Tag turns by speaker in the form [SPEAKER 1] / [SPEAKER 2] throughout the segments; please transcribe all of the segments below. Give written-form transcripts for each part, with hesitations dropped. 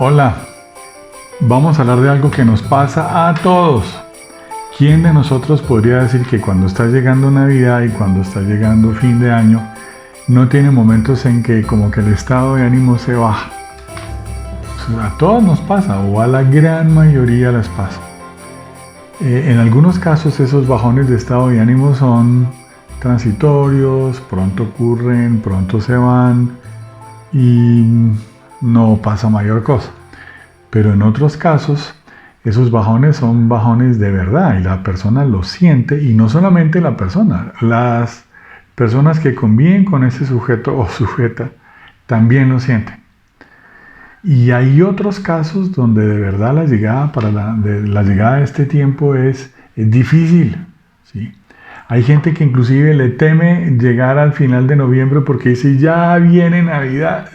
[SPEAKER 1] Hola, vamos a hablar de algo que nos pasa a todos. ¿Quién de nosotros podría decir que cuando está llegando Navidad y cuando está llegando fin de año, no tiene momentos en que como que el estado de ánimo se baja? A todos nos pasa, o a la gran mayoría les pasa. En algunos casos esos bajones de estado de ánimo son transitorios, pronto ocurren, pronto se van y no pasa mayor cosa. Pero en otros casos, esos bajones son bajones de verdad y la persona lo siente, y no solamente la persona, las personas que conviven con ese sujeto o sujeta también lo sienten. Y hay otros casos donde de verdad la llegada de este tiempo es difícil, ¿sí? Hay gente que inclusive le teme llegar al final de noviembre porque dice, ya viene Navidad,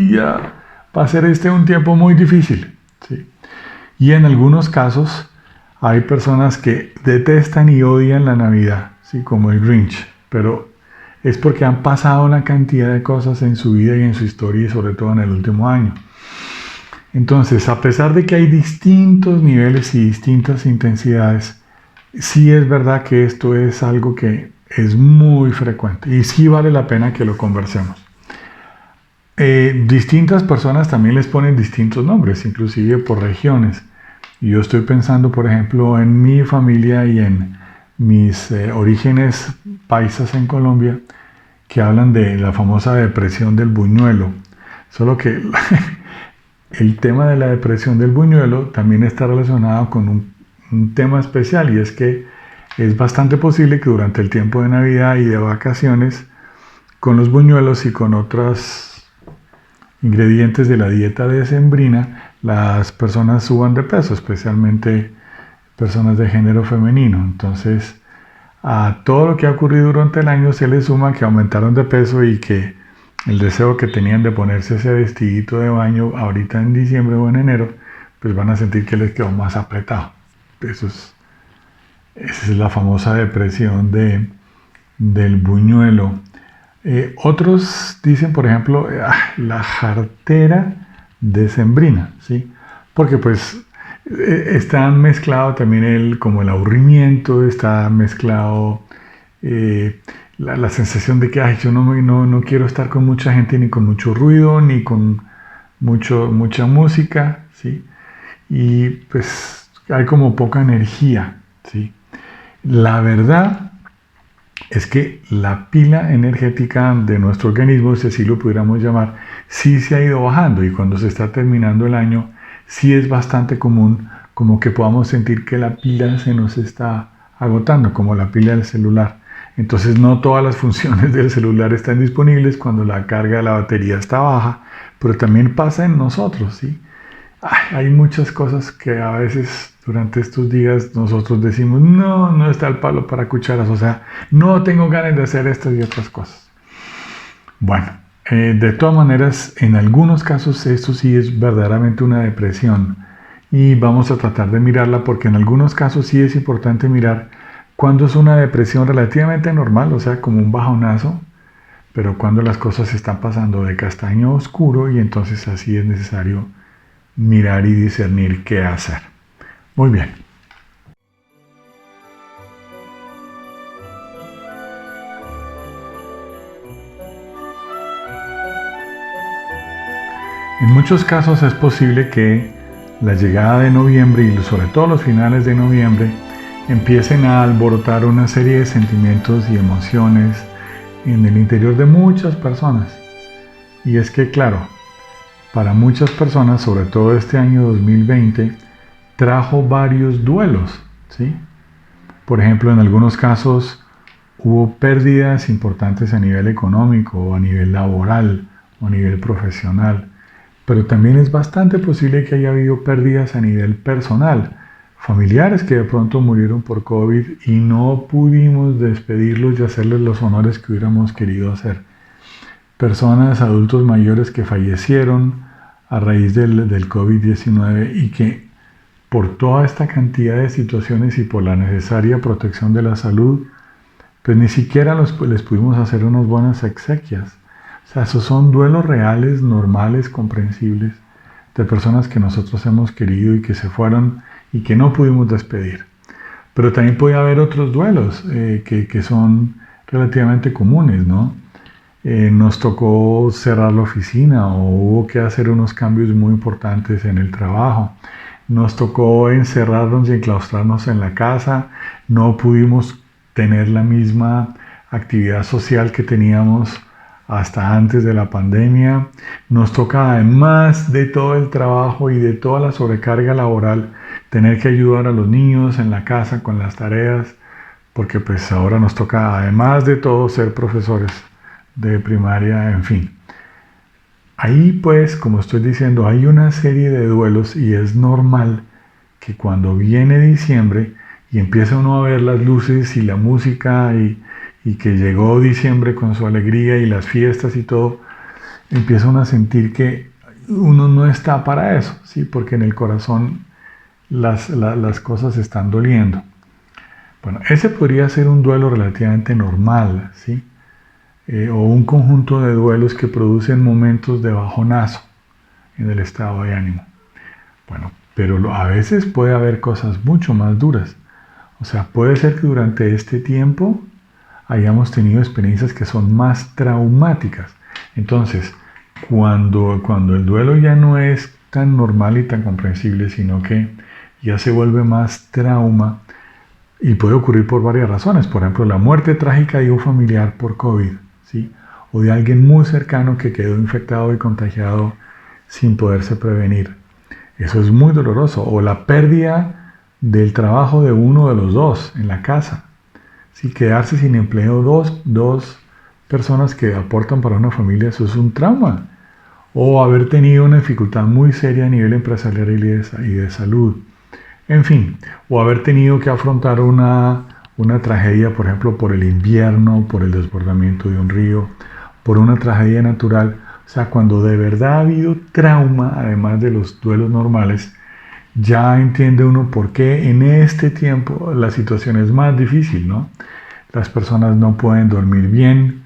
[SPEAKER 1] ya va a ser un tiempo muy difícil, ¿sí? Y en algunos casos hay personas que detestan y odian la Navidad, ¿sí? Como el Grinch, pero es porque han pasado una cantidad de cosas en su vida y en su historia, y sobre todo en el último año. Entonces, a pesar de que hay distintos niveles y distintas intensidades, sí es verdad que esto es algo que es muy frecuente y sí vale la pena que lo conversemos. Distintas personas también les ponen distintos nombres, inclusive por regiones. Yo estoy pensando, por ejemplo, en mi familia y en mis orígenes paisas en Colombia, que hablan de la famosa depresión del buñuelo. Solo que el tema de la depresión del buñuelo también está relacionado con un tema especial, y es que es bastante posible que durante el tiempo de Navidad y de vacaciones, con los buñuelos y con otros ingredientes de la dieta decembrina, las personas suban de peso, especialmente personas de género femenino. Entonces, a todo lo que ha ocurrido durante el año se le suma que aumentaron de peso y que el deseo que tenían de ponerse ese vestidito de baño ahorita en diciembre o en enero, pues van a sentir que les quedó más apretado. Esa es la famosa depresión del buñuelo. Otros dicen, por ejemplo, la jartera decembrina, ¿sí? Porque pues está mezclado también como el aburrimiento, está mezclado la sensación de que yo no quiero estar con mucha gente, ni con mucho ruido, ni con mucha música, ¿sí? Y pues hay como poca energía, ¿sí? La verdad es que la pila energética de nuestro organismo, si así lo pudiéramos llamar, sí se ha ido bajando, y cuando se está terminando el año, sí es bastante común como que podamos sentir que la pila se nos está agotando, como la pila del celular. Entonces no todas las funciones del celular están disponibles cuando la carga de la batería está baja, pero también pasa en nosotros, ¿sí? Hay muchas cosas que a veces durante estos días nosotros decimos, no está el palo para cucharas, o sea, no tengo ganas de hacer estas y otras cosas. Bueno, de todas maneras, en algunos casos esto sí es verdaderamente una depresión, y vamos a tratar de mirarla, porque en algunos casos sí es importante mirar cuándo es una depresión relativamente normal, o sea, como un bajonazo, pero cuando las cosas se están pasando de castaño a oscuro, y entonces así es necesario mirar y discernir qué hacer. Muy bien. En muchos casos es posible que la llegada de noviembre, y sobre todo los finales de noviembre, empiecen a alborotar una serie de sentimientos y emociones en el interior de muchas personas. Y es que, claro, para muchas personas, sobre todo este año 2020, trajo varios duelos, ¿sí? Por ejemplo, en algunos casos hubo pérdidas importantes a nivel económico, o a nivel laboral, o a nivel profesional. Pero también es bastante posible que haya habido pérdidas a nivel personal, familiares que de pronto murieron por COVID y no pudimos despedirlos y hacerles los honores que hubiéramos querido hacer. Personas, adultos mayores que fallecieron a raíz del COVID-19, y que por toda esta cantidad de situaciones y por la necesaria protección de la salud, pues ni siquiera les pudimos hacer unas buenas exequias. O sea, esos son duelos reales, normales, comprensibles, de personas que nosotros hemos querido y que se fueron y que no pudimos despedir. Pero también puede haber otros duelos que son relativamente comunes, ¿no? Nos tocó cerrar la oficina o hubo que hacer unos cambios muy importantes en el trabajo. Nos tocó encerrarnos y enclaustrarnos en la casa. No pudimos tener la misma actividad social que teníamos hasta antes de la pandemia. Nos toca, además de todo el trabajo y de toda la sobrecarga laboral, tener que ayudar a los niños en la casa con las tareas, porque pues ahora nos toca, además de todo, ser profesores de primaria, en fin. Ahí pues, como estoy diciendo, hay una serie de duelos y es normal que cuando viene diciembre y empieza uno a ver las luces y la música y que llegó diciembre con su alegría y las fiestas y todo, empieza uno a sentir que uno no está para eso, ¿sí? Porque en el corazón las cosas están doliendo. Bueno, ese podría ser un duelo relativamente normal, ¿sí? O un conjunto de duelos que producen momentos de bajonazo en el estado de ánimo. Bueno, pero a veces puede haber cosas mucho más duras. O sea, puede ser que durante este tiempo hayamos tenido experiencias que son más traumáticas. Entonces, cuando el duelo ya no es tan normal y tan comprensible, sino que ya se vuelve más trauma, y puede ocurrir por varias razones. Por ejemplo, la muerte trágica de un familiar por COVID, ¿sí? O de alguien muy cercano que quedó infectado y contagiado sin poderse prevenir. Eso es muy doloroso. O la pérdida del trabajo de uno de los dos en la casa. ¿Sí? Quedarse sin empleo dos personas que aportan para una familia, eso es un trauma. O haber tenido una dificultad muy seria a nivel empresarial y de salud. En fin, o haber tenido que afrontar una tragedia, por ejemplo, por el invierno, por el desbordamiento de un río, por una tragedia natural. O sea, cuando de verdad ha habido trauma, además de los duelos normales, ya entiende uno por qué en este tiempo la situación es más difícil, ¿no? Las personas no pueden dormir bien,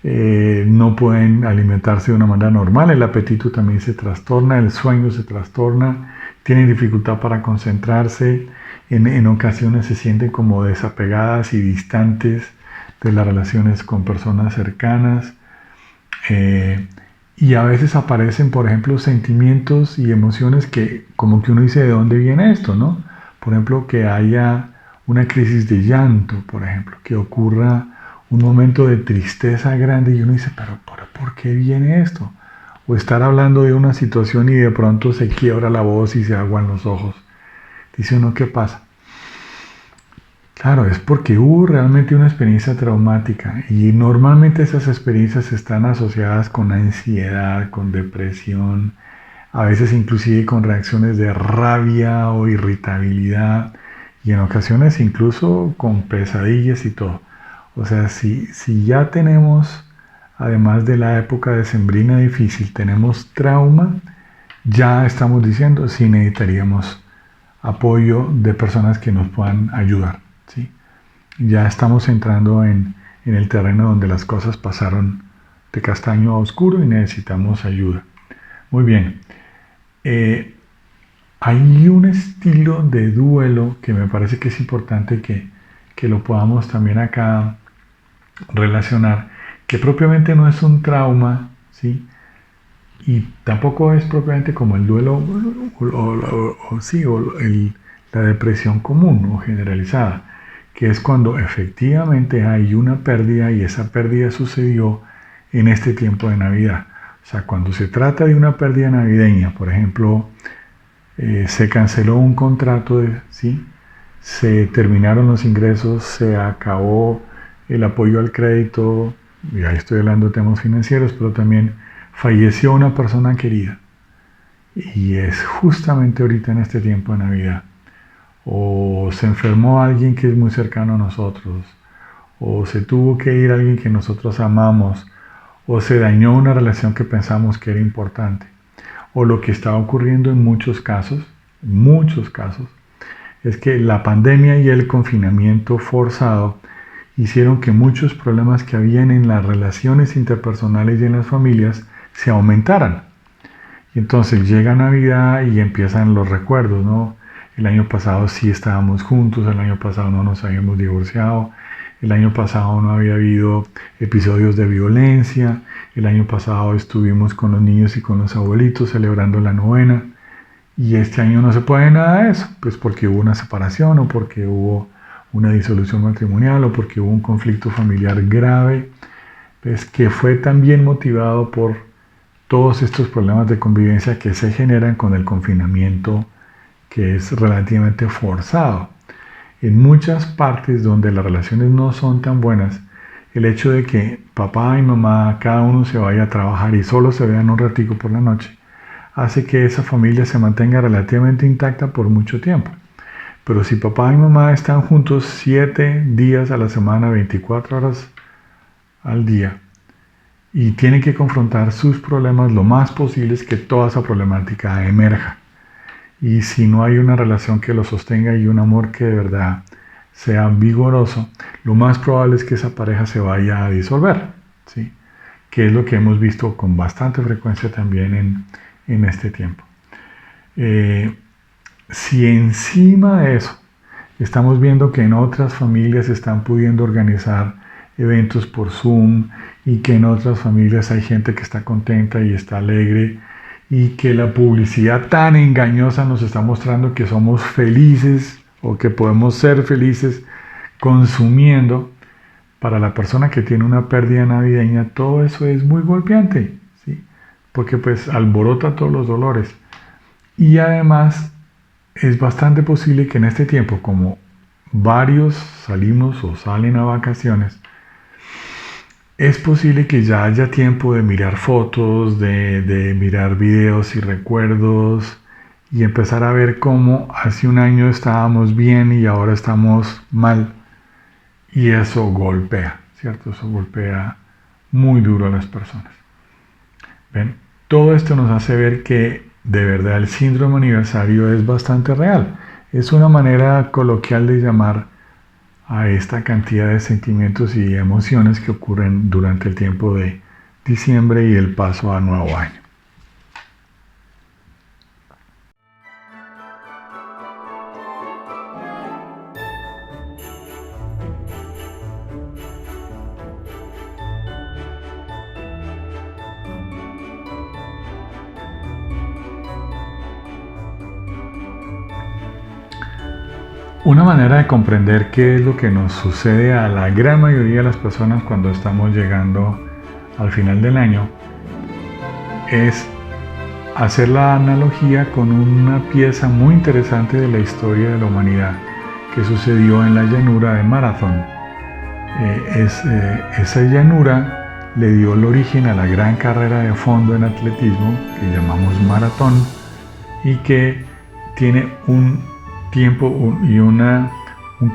[SPEAKER 1] no pueden alimentarse de una manera normal, el apetito también se trastorna, el sueño se trastorna, tienen dificultad para concentrarse, en ocasiones se sienten como desapegadas y distantes de las relaciones con personas cercanas. Y a veces aparecen, por ejemplo, sentimientos y emociones que como que uno dice, ¿de dónde viene esto, no? Por ejemplo, que haya una crisis de llanto, por ejemplo, que ocurra un momento de tristeza grande y uno dice, pero ¿por qué viene esto? O estar hablando de una situación y de pronto se quiebra la voz y se aguan los ojos. Dice uno, ¿qué pasa? Claro, es porque hubo realmente una experiencia traumática y normalmente esas experiencias están asociadas con ansiedad, con depresión, a veces inclusive con reacciones de rabia o irritabilidad y en ocasiones incluso con pesadillas y todo. O sea, si ya tenemos, además de la época decembrina difícil, tenemos trauma, ya estamos diciendo si necesitaríamos apoyo de personas que nos puedan ayudar. ¿Sí? Ya estamos entrando en el terreno donde las cosas pasaron de castaño a oscuro y necesitamos ayuda. Muy bien. Hay un estilo de duelo que me parece que es importante que lo podamos también acá relacionar, que propiamente no es un trauma, ¿sí? Y tampoco es propiamente como el duelo la depresión común o generalizada, que es cuando efectivamente hay una pérdida y esa pérdida sucedió en este tiempo de Navidad. O sea, cuando se trata de una pérdida navideña, por ejemplo, se canceló un contrato, ¿sí? Se terminaron los ingresos, se acabó el apoyo al crédito, y ahí estoy hablando de temas financieros, pero también falleció una persona querida. Y es justamente ahorita en este tiempo de Navidad. O se enfermó alguien que es muy cercano a nosotros, o se tuvo que ir alguien que nosotros amamos, o se dañó una relación que pensamos que era importante. O lo que está ocurriendo en muchos casos, es que la pandemia y el confinamiento forzado hicieron que muchos problemas que habían en las relaciones interpersonales y en las familias se aumentaran. Y entonces llega Navidad y empiezan los recuerdos, ¿no? El año pasado sí estábamos juntos, el año pasado no nos habíamos divorciado, el año pasado no había habido episodios de violencia, el año pasado estuvimos con los niños y con los abuelitos celebrando la novena, y este año no se puede nada de eso, pues porque hubo una separación o porque hubo una disolución matrimonial o porque hubo un conflicto familiar grave, pues que fue también motivado por todos estos problemas de convivencia que se generan con el confinamiento, que es relativamente forzado. En muchas partes donde las relaciones no son tan buenas, el hecho de que papá y mamá, cada uno se vaya a trabajar y solo se vean un ratico por la noche, hace que esa familia se mantenga relativamente intacta por mucho tiempo. Pero si papá y mamá están juntos 7 días a la semana, 24 horas al día, y tienen que confrontar sus problemas, lo más posible es que toda esa problemática emerja. Y si no hay una relación que lo sostenga y un amor que de verdad sea vigoroso, lo más probable es que esa pareja se vaya a disolver, ¿sí? Que es lo que hemos visto con bastante frecuencia también en este tiempo. Si encima de eso estamos viendo que en otras familias se están pudiendo organizar eventos por Zoom y que en otras familias hay gente que está contenta y está alegre y que la publicidad tan engañosa nos está mostrando que somos felices o que podemos ser felices consumiendo, para la persona que tiene una pérdida navideña todo eso es muy golpeante, ¿sí? Porque pues alborota todos los dolores. Y además es bastante posible que en este tiempo, como varios salimos o salen a vacaciones, es posible que ya haya tiempo de mirar fotos, de mirar videos y recuerdos y empezar a ver cómo hace un año estábamos bien y ahora estamos mal. Y eso golpea, ¿cierto? Eso golpea muy duro a las personas. ¿Ven? Todo esto nos hace ver que de verdad el síndrome aniversario es bastante real. Es una manera coloquial de llamar a esta cantidad de sentimientos y emociones que ocurren durante el tiempo de diciembre y el paso a nuevo año. Una manera de comprender qué es lo que nos sucede a la gran mayoría de las personas cuando estamos llegando al final del año es hacer la analogía con una pieza muy interesante de la historia de la humanidad que sucedió en la llanura de Marathón. Esa llanura le dio el origen a la gran carrera de fondo en atletismo que llamamos maratón y que tiene un tiempo y un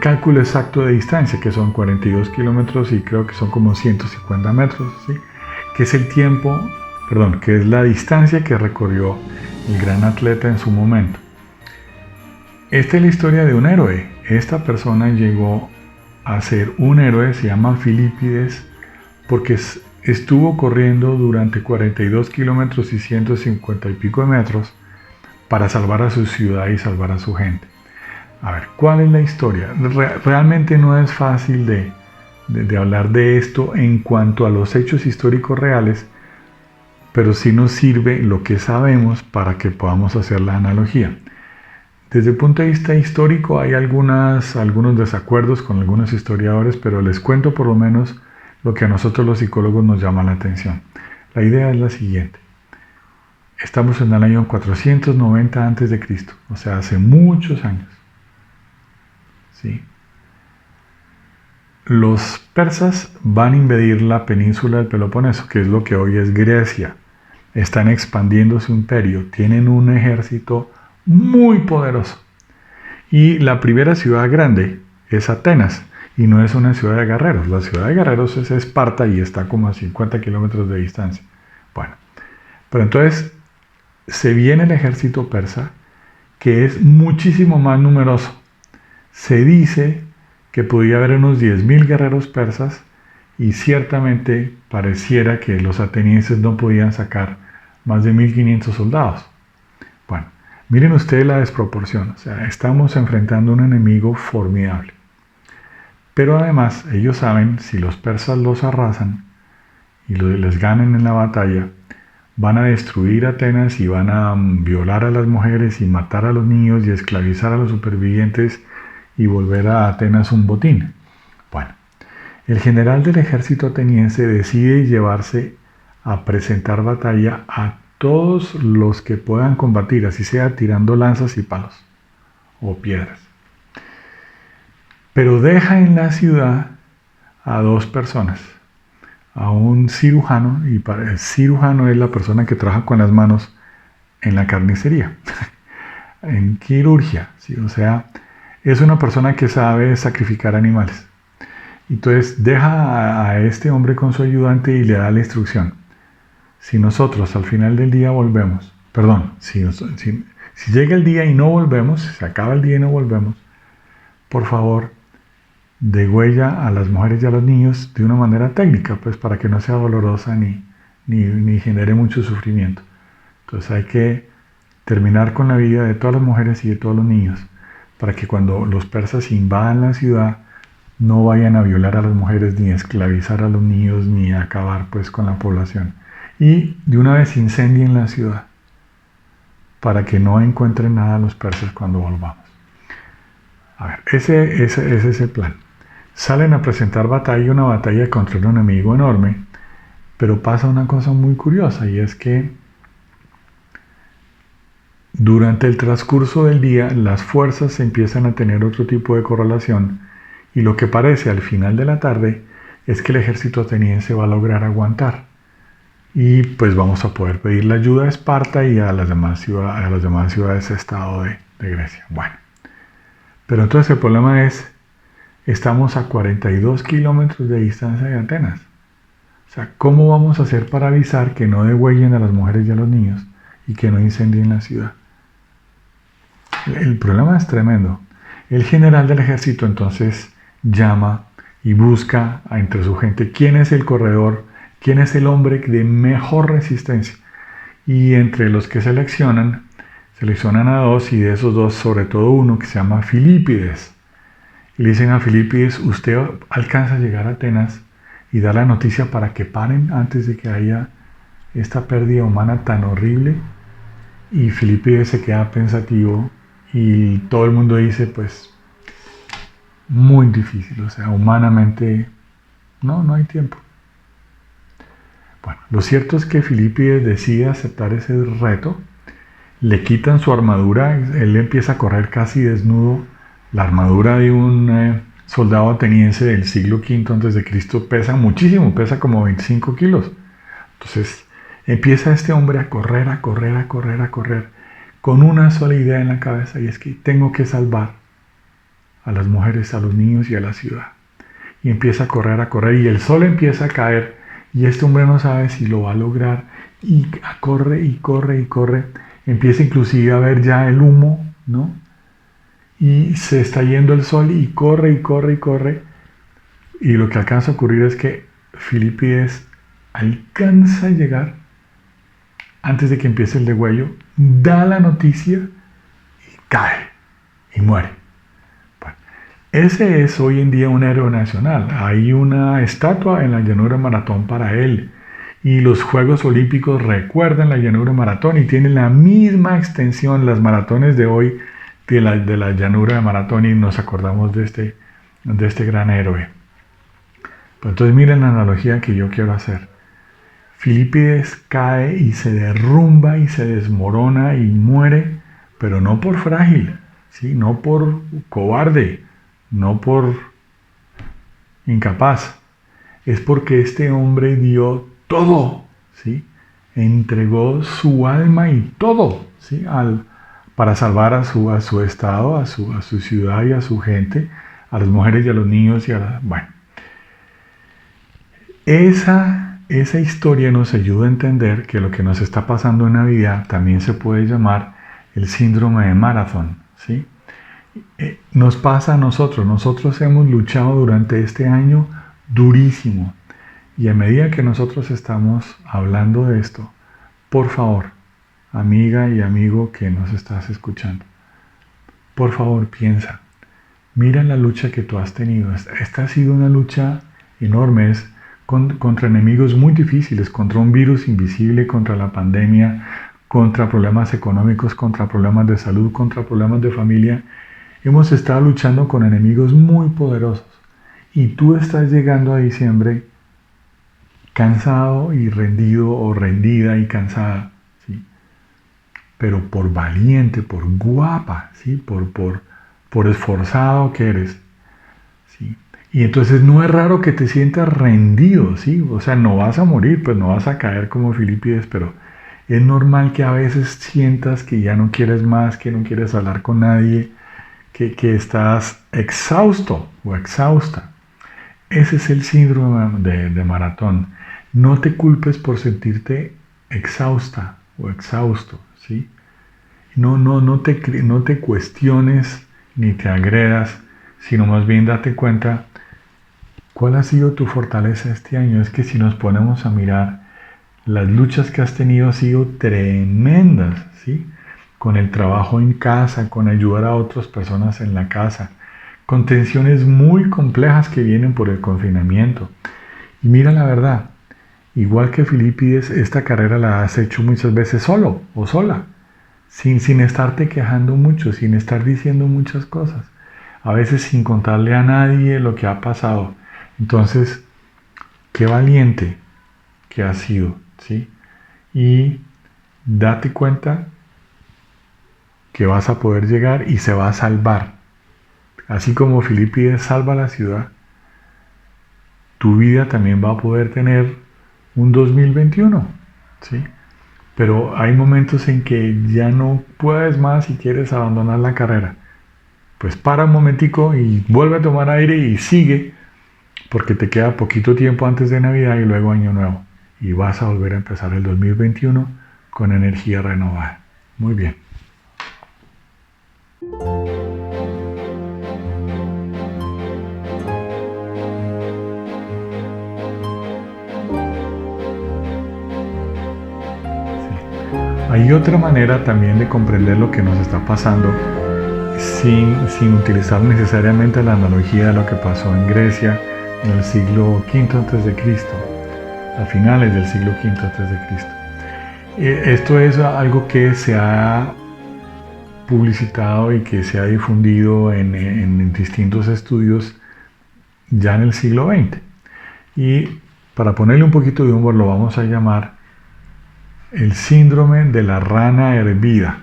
[SPEAKER 1] cálculo exacto de distancia, que son 42 kilómetros y creo que son como 150 metros, ¿sí? Que es el tiempo, perdón, que es la distancia que recorrió el gran atleta en su momento. Esta es la historia de un héroe. Esta persona llegó a ser un héroe, se llama Filipides, porque estuvo corriendo durante 42 kilómetros y 150 y pico de metros para salvar a su ciudad y salvar a su gente. A ver, ¿cuál es la historia? Realmente no es fácil de hablar de esto en cuanto a los hechos históricos reales, pero sí nos sirve lo que sabemos para que podamos hacer la analogía. Desde el punto de vista histórico hay algunos desacuerdos con algunos historiadores, pero les cuento por lo menos lo que a nosotros los psicólogos nos llama la atención. La idea es la siguiente. Estamos en el año 490 a.C., o sea, hace muchos años. ¿Sí? Los persas van a invadir la península del Peloponeso, que es lo que hoy es Grecia. Están expandiendo su imperio, tienen un ejército muy poderoso. Y la primera ciudad grande es Atenas, y no es una ciudad de guerreros. La ciudad de guerreros es Esparta y está como a 50 kilómetros de distancia. Bueno, pero entonces se viene el ejército persa, que es muchísimo más numeroso. Se dice que podía haber unos 10.000 guerreros persas y ciertamente pareciera que los atenienses no podían sacar más de 1500 soldados. Bueno, miren ustedes la desproporción, o sea, estamos enfrentando a un enemigo formidable. Pero además, ellos saben, si los persas los arrasan y les ganan en la batalla, van a destruir Atenas y van a violar a las mujeres y matar a los niños y esclavizar a los supervivientes y volver a Atenas un botín. Bueno, el general del ejército ateniense decide llevarse a presentar batalla a todos los que puedan combatir, así sea tirando lanzas y palos o piedras. Pero deja en la ciudad a dos personas, a un cirujano, y el cirujano es la persona que trabaja con las manos en la carnicería, en quirurgia, ¿sí? O sea, es una persona que sabe sacrificar animales. Entonces deja a este hombre con su ayudante y le da la instrucción. Si nosotros al final del día volvemos, si llega el día y no volvemos, si se acaba el día y no volvemos, por favor, degüella a las mujeres y a los niños de una manera técnica, pues para que no sea dolorosa ni genere mucho sufrimiento. Entonces hay que terminar con la vida de todas las mujeres y de todos los niños, para que cuando los persas invadan la ciudad, no vayan a violar a las mujeres, ni a esclavizar a los niños, ni a acabar pues con la población. Y de una vez incendien la ciudad, para que no encuentren nada los persas cuando volvamos. A ver, ese es el plan. Salen a presentar batalla, una batalla contra un enemigo enorme, pero pasa una cosa muy curiosa, y es que durante el transcurso del día las fuerzas empiezan a tener otro tipo de correlación, y lo que parece al final de la tarde es que el ejército ateniense va a lograr aguantar, y pues vamos a poder pedir la ayuda a Esparta y a las demás ciudades-estado de Grecia. Bueno, pero entonces el problema es, estamos a 42 kilómetros de distancia de Atenas. O sea, ¿cómo vamos a hacer para avisar que no degüellen a las mujeres y a los niños y que no incendien la ciudad? El problema es tremendo. El general del ejército entonces llama y busca entre su gente quién es el corredor, quién es el hombre de mejor resistencia. Y entre los que seleccionan a dos, y de esos dos sobre todo uno que se llama Filipides. Y le dicen a Filipides, usted alcanza a llegar a Atenas y da la noticia para que paren antes de que haya esta pérdida humana tan horrible. Y Filipides se queda pensativo y todo el mundo dice, pues, muy difícil, o sea, humanamente, no hay tiempo. Bueno, lo cierto es que Filipides decide aceptar ese reto, le quitan su armadura, él empieza a correr casi desnudo. La armadura de un soldado ateniense del siglo V a.C. pesa muchísimo, pesa como 25 kilos. Entonces empieza este hombre a correr, con una sola idea en la cabeza, y es que tengo que salvar a las mujeres, a los niños y a la ciudad. Y empieza a correr, y el sol empieza a caer, y este hombre no sabe si lo va a lograr, y corre. Empieza inclusive a ver ya el humo, ¿no? Y se está yendo el sol y corre. Y lo que alcanza a ocurrir es que Filipides alcanza a llegar antes de que empiece el degüello, da la noticia y cae y muere. Bueno, ese es hoy en día un héroe nacional. Hay una estatua en la llanura Maratón para él. Y los Juegos Olímpicos recuerdan la llanura Maratón y tienen la misma extensión, las maratones de hoy, de la llanura de Maratón, y nos acordamos de este gran héroe. Pero entonces miren la analogía que yo quiero hacer. Filipides cae y se derrumba y se desmorona y muere, pero no por frágil, ¿sí? No por cobarde, no por incapaz. Es porque este hombre dio todo, ¿sí? Entregó su alma y todo, ¿sí? Para salvar a su estado, a su ciudad y a su gente, a las mujeres y a los niños bueno. Esa historia nos ayuda a entender que lo que nos está pasando en Navidad también se puede llamar el síndrome de Maratón, ¿sí? Nos pasa a nosotros hemos luchado durante este año durísimo, y a medida que nosotros estamos hablando de esto, Por favor, amiga y amigo que nos estás escuchando, por favor piensa, mira la lucha que tú has tenido. Esta ha sido una lucha enorme, contra enemigos muy difíciles, contra un virus invisible, contra la pandemia, contra problemas económicos, contra problemas de salud, contra problemas de familia. Hemos estado luchando con enemigos muy poderosos. Y tú estás llegando a diciembre cansado y rendido o rendida y cansada, ¿sí? Pero por valiente, por guapa, ¿sí? Por esforzado que eres, ¿sí? Y entonces no es raro que te sientas rendido, ¿sí? O sea, no vas a morir, pues no vas a caer como Filipides, pero es normal que a veces sientas que ya no quieres más, que no quieres hablar con nadie, que estás exhausto o exhausta. Ese es el síndrome de maratón. No te culpes por sentirte exhausta o exhausto, ¿sí? No te cuestiones ni te agredas, sino más bien date cuenta cuál ha sido tu fortaleza este año. Es que si nos ponemos a mirar, las luchas que has tenido han sido tremendas, ¿sí? Con el trabajo en casa, con ayudar a otras personas en la casa, con tensiones muy complejas que vienen por el confinamiento. Y mira la verdad, igual que Filipides, esta carrera la has hecho muchas veces solo o sola, sin estarte quejando mucho, sin estar diciendo muchas cosas, a veces sin contarle a nadie lo que ha pasado. Entonces, qué valiente que has sido, ¿sí? Y date cuenta que vas a poder llegar y se va a salvar. Así como Filipides salva la ciudad, tu vida también va a poder tener un 2021, ¿sí? Pero hay momentos en que ya no puedes más y quieres abandonar la carrera. Pues para un momentico y vuelve a tomar aire y sigue, porque te queda poquito tiempo antes de Navidad y luego Año Nuevo. Y vas a volver a empezar el 2021 con energía renovada. Muy bien. Hay otra manera también de comprender lo que nos está pasando sin utilizar necesariamente la analogía de lo que pasó en Grecia en el siglo V a.C., a finales del siglo V a.C. Esto es algo que se ha publicitado y que se ha difundido en distintos estudios ya en el siglo XX. Y para ponerle un poquito de humor lo vamos a llamar el síndrome de la rana hervida.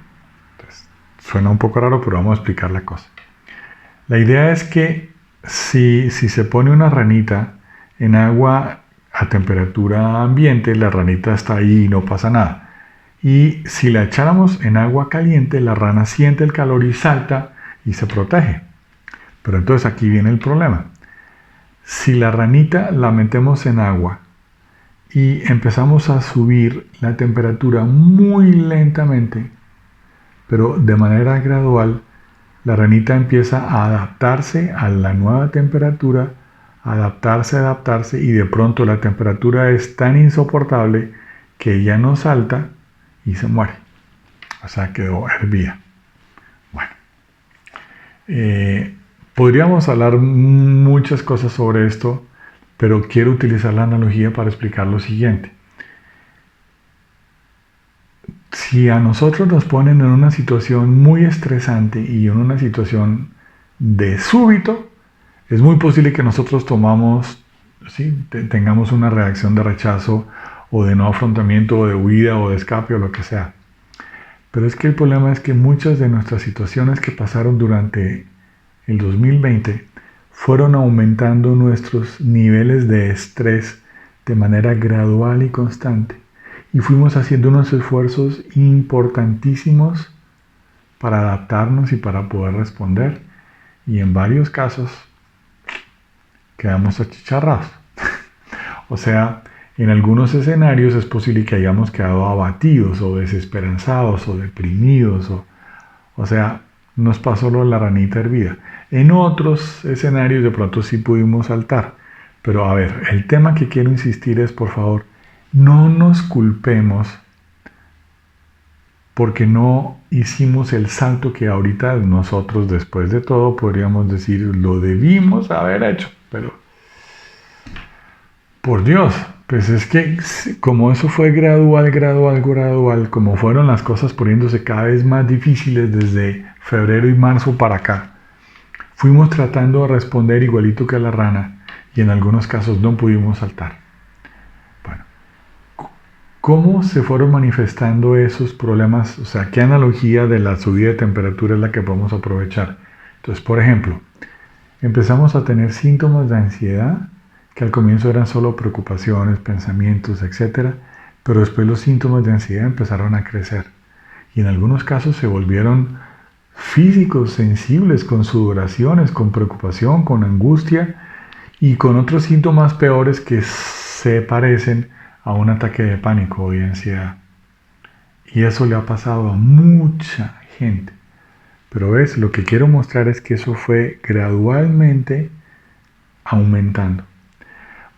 [SPEAKER 1] Entonces, suena un poco raro, pero vamos a explicar la cosa. La idea es que si se pone una ranita en agua a temperatura ambiente, la ranita está ahí y no pasa nada. Y si la echáramos en agua caliente, la rana siente el calor y salta y se protege. Pero entonces aquí viene el problema. Si la ranita la metemos en agua y empezamos a subir la temperatura muy lentamente, pero de manera gradual, la ranita empieza a adaptarse a la nueva temperatura, adaptarse, y de pronto la temperatura es tan insoportable que ella no salta y se muere. O sea, quedó hervida. Bueno, podríamos hablar muchas cosas sobre esto, pero quiero utilizar la analogía para explicar lo siguiente. Si a nosotros nos ponen en una situación muy estresante y en una situación de súbito, es muy posible que nosotros tengamos una reacción de rechazo o de no afrontamiento o de huida o de escape o lo que sea. Pero es que el problema es que muchas de nuestras situaciones que pasaron durante el 2020 fueron aumentando nuestros niveles de estrés de manera gradual y constante. Y fuimos haciendo unos esfuerzos importantísimos para adaptarnos y para poder responder. Y en varios casos quedamos achicharrados. O sea, en algunos escenarios es posible que hayamos quedado abatidos o desesperanzados o deprimidos. O sea, nos pasó lo de la ranita hervida. En otros escenarios de pronto sí pudimos saltar. Pero a ver, el tema que quiero insistir es, por favor, no nos culpemos porque no hicimos el salto que ahorita nosotros, después de todo, podríamos decir, lo debimos haber hecho. Pero, por Dios, pues es que como eso fue gradual, como fueron las cosas poniéndose cada vez más difíciles desde febrero y marzo para acá, fuimos tratando de responder igualito que la rana y en algunos casos no pudimos saltar. Bueno, ¿cómo se fueron manifestando esos problemas? O sea, ¿qué analogía de la subida de temperatura es la que podemos aprovechar? Entonces, por ejemplo, empezamos a tener síntomas de ansiedad que al comienzo eran solo preocupaciones, pensamientos, etc. Pero después los síntomas de ansiedad empezaron a crecer y en algunos casos se volvieron físicos, sensibles, con sudoraciones, con preocupación, con angustia y con otros síntomas peores que se parecen a un ataque de pánico o de ansiedad. Y eso le ha pasado a mucha gente. Pero ves, lo que quiero mostrar es que eso fue gradualmente aumentando.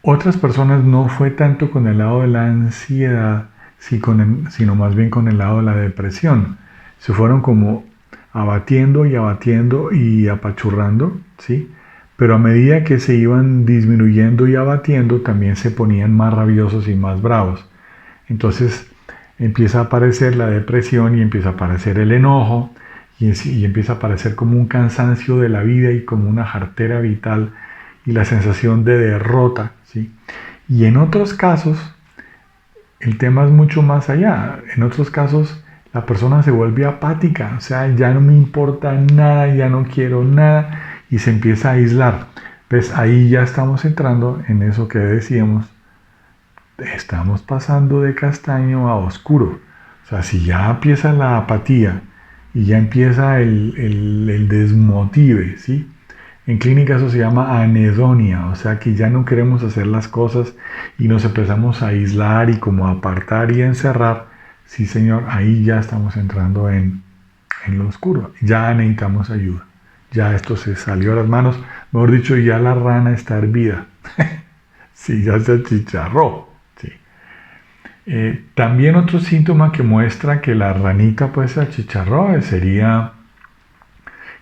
[SPEAKER 1] Otras personas no fue tanto con el lado de la ansiedad, sino más bien con el lado de la depresión. Se fueron como abatiendo y apachurrando, ¿sí? Pero a medida que se iban disminuyendo y abatiendo, también se ponían más rabiosos y más bravos. Entonces empieza a aparecer la depresión y empieza a aparecer el enojo y empieza a aparecer como un cansancio de la vida y como una jartera vital y la sensación de derrota, ¿sí? Y en otros casos, el tema es mucho más allá. En otros casos, la persona se vuelve apática, o sea, ya no me importa nada, ya no quiero nada, y se empieza a aislar. Pues ahí ya estamos entrando en eso que decíamos, estamos pasando de castaño a oscuro. O sea, si ya empieza la apatía y ya empieza el desmotive, ¿sí? En clínica eso se llama anedonia, o sea que ya no queremos hacer las cosas y nos empezamos a aislar y como a apartar y a encerrar. Sí, señor, ahí ya estamos entrando en lo oscuro. Ya necesitamos ayuda. Ya esto se salió de las manos. Mejor dicho, ya la rana está hervida. Sí, ya se achicharró. Sí. También otro síntoma que muestra que la ranita pues se achicharró sería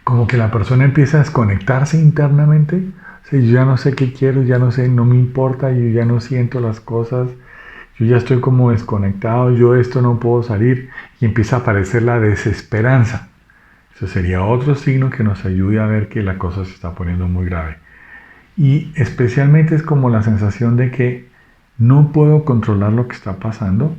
[SPEAKER 1] como que la persona empieza a desconectarse internamente. O sea, yo ya no sé qué quiero, ya no sé, no me importa, yo ya no siento las cosas, yo ya estoy como desconectado, yo esto no puedo salir y empieza a aparecer la desesperanza. Eso sería otro signo que nos ayude a ver que la cosa se está poniendo muy grave. Y especialmente es como la sensación de que no puedo controlar lo que está pasando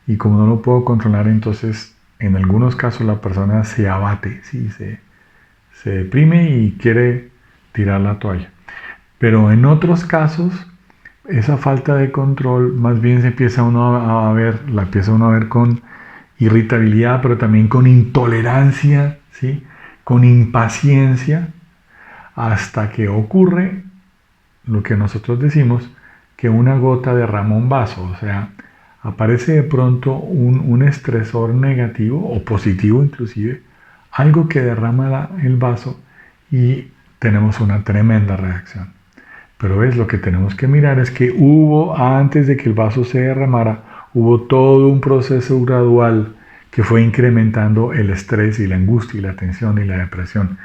[SPEAKER 1] y como no lo puedo controlar, entonces en algunos casos la persona se abate, ¿sí? Se deprime y quiere tirar la toalla. Pero en otros casos, esa falta de control más bien se empieza uno la empieza uno a ver con irritabilidad, pero también con intolerancia, ¿sí? Con impaciencia, hasta que ocurre lo que nosotros decimos, que una gota derrama un vaso, o sea, aparece de pronto un estresor negativo o positivo inclusive, algo que derrama el vaso y tenemos una tremenda reacción. Pero es lo que tenemos que mirar es que antes de que el vaso se derramara, hubo todo un proceso gradual que fue incrementando el estrés y la angustia y la tensión y la depresión.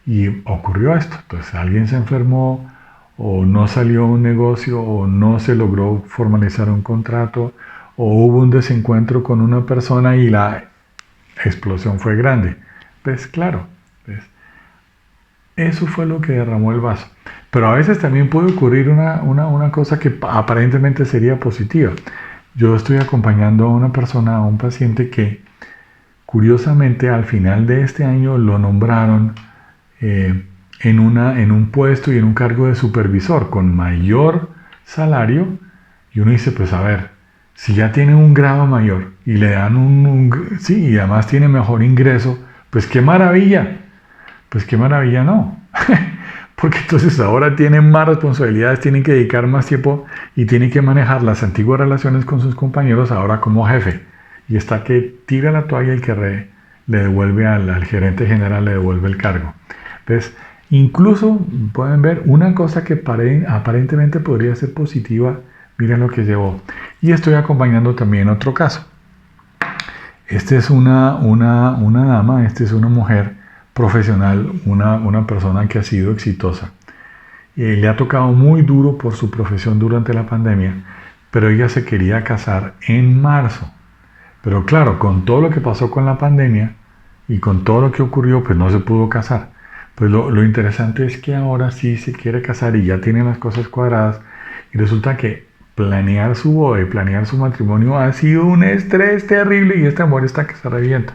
[SPEAKER 1] Y ocurrió esto. Entonces alguien se enfermó o no salió un negocio o no se logró formalizar un contrato o hubo un desencuentro con una persona y la explosión fue grande. Pues claro, pues, eso fue lo que derramó el vaso. Pero a veces también puede ocurrir una cosa que aparentemente sería positiva. Yo estoy acompañando a una persona, a un paciente que curiosamente al final de este año lo nombraron en un puesto y en un cargo de supervisor con mayor salario. Y uno dice, pues a ver, si ya tiene un grado mayor y le dan sí, y además tiene mejor ingreso, pues qué maravilla. Pues qué maravilla no. Porque entonces ahora tienen más responsabilidades, tienen que dedicar más tiempo y tienen que manejar las antiguas relaciones con sus compañeros ahora como jefe. Y está que tira la toalla y que le devuelve al gerente general, le devuelve el cargo. Entonces, incluso pueden ver una cosa que aparentemente podría ser positiva, miren lo que llevó. Y estoy acompañando también otro caso. Esta es una dama, esta es una mujer profesional, una persona que ha sido exitosa. Le ha tocado muy duro por su profesión durante la pandemia, pero ella se quería casar en marzo. Pero claro, con todo lo que pasó con la pandemia y con todo lo que ocurrió, pues no se pudo casar. Pues lo interesante es que ahora sí se quiere casar y ya tiene las cosas cuadradas. Y resulta que planear su boda y planear su matrimonio ha sido un estrés terrible y esta mujer está que se revienta.